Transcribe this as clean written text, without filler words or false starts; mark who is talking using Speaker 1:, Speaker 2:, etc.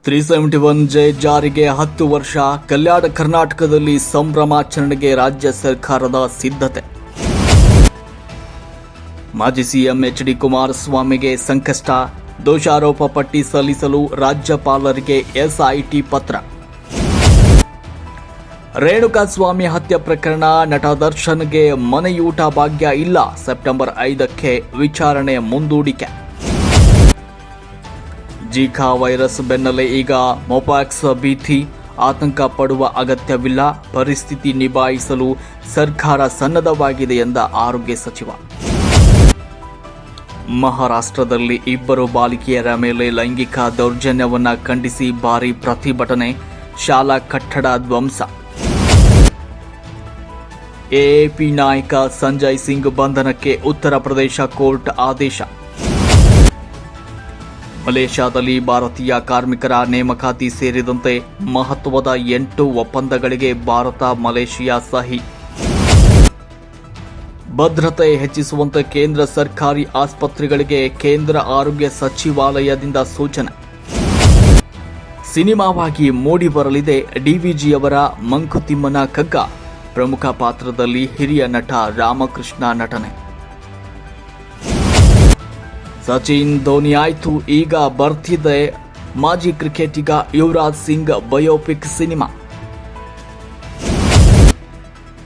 Speaker 1: 371 ಜಾರಿಗೆ 10 ವರ್ಷ. ಕಲ್ಯಾಣ ಕರ್ನಾಟಕದಲ್ಲಿ ಸಂಭ್ರಮಾಚರಣೆಗೆ ರಾಜ್ಯ ಸರ್ಕಾರದ ಸಿದ್ಧತೆ. ಮಾಜಿ ಸಿಎಂ ಎಚ್.ಡಿ. ಕುಮಾರಸ್ವಾಮಿಗೆ ಸಂಕಷ್ಟ. ದೋಷಾರೋಪ ಪಟ್ಟಿ ಸಲ್ಲಿಸಲು ರಾಜ್ಯಪಾಲರಿಗೆ ಎಸ್ಐಟಿ ಪತ್ರ. ರೇಣುಕಾಸ್ವಾಮಿ ಹತ್ಯೆ ಪ್ರಕರಣ. ನಟ ದರ್ಶನ್ಗೆ ಮನೆಯೂಟ ಭಾಗ್ಯ ಇಲ್ಲ. ಸೆಪ್ಟೆಂಬರ್ 5ಕ್ಕೆ ವಿಚಾರಣೆ ಮುಂದೂಡಿಕೆ. ಜಿಕಾ ವೈರಸ್ ಬೆನ್ನಲ್ಲೇ ಈಗ ಮೊಪಾಕ್ಸ್ ಭೀತಿ. ಆತಂಕ ಪಡುವ ಅಗತ್ಯವಿಲ್ಲ. ಪರಿಸ್ಥಿತಿ ನಿಭಾಯಿಸಲು ಸರ್ಕಾರ ಸನ್ನದ್ಧವಾಗಿದೆ ಎಂದ ಆರೋಗ್ಯ ಸಚಿವ. ಮಹಾರಾಷ್ಟ್ರದಲ್ಲಿ 2 ಬಾಲಿಕೆಯರ ಮೇಲೆ ಲೈಂಗಿಕ ದೌರ್ಜನ್ಯವನ್ನು ಖಂಡಿಸಿ ಭಾರೀ ಪ್ರತಿಭಟನೆ. ಶಾಲಾ ಕಟ್ಟಡ ಧ್ವಂಸ. ಎಎಪಿ ನಾಯಕ ಸಂಜಯ್ ಸಿಂಗ್ ಬಂಧನಕ್ಕೆ ಉತ್ತರ ಪ್ರದೇಶ ಕೋರ್ಟ್ ಆದೇಶ. ಮಲೇಷ್ಯಾದಲ್ಲಿ ಭಾರತೀಯ ಕಾರ್ಮಿಕರ ನೇಮಕಾತಿ ಸೇರಿದಂತೆ ಮಹತ್ವದ 8 ಒಪ್ಪಂದಗಳಿಗೆ ಭಾರತ ಮಲೇಷಿಯಾ ಸಹಿ. ಭದ್ರತೆ ಹೆಚ್ಚಿಸುವಂತೆ ಕೇಂದ್ರ ಸರ್ಕಾರಿ ಆಸ್ಪತ್ರೆಗಳಿಗೆ ಕೇಂದ್ರ ಆರೋಗ್ಯ ಸಚಿವಾಲಯದಿಂದ ಸೂಚನೆ. ಸಿನಿಮಾವಾಗಿ ಮೂಡಿ ಬರಲಿದೆ ಡಿವಿಜಿಯವರ ಮಂಕುತಿಮ್ಮನ ಕಗ್ಗ. ಪ್ರಮುಖ ಪಾತ್ರದಲ್ಲಿ ಹಿರಿಯ ನಟ ರಾಮಕೃಷ್ಣ ನಟನೆ. ಸಚಿನ್ ಧೋನಿ ಆಯ್ತು, ಈಗ ಬರ್ತಿದೆ ಮಾಜಿ ಕ್ರಿಕೆಟಿಗ ಯುವರಾಜ್ ಸಿಂಗ್ ಬಯೋಪಿಕ್ ಸಿನಿಮಾ.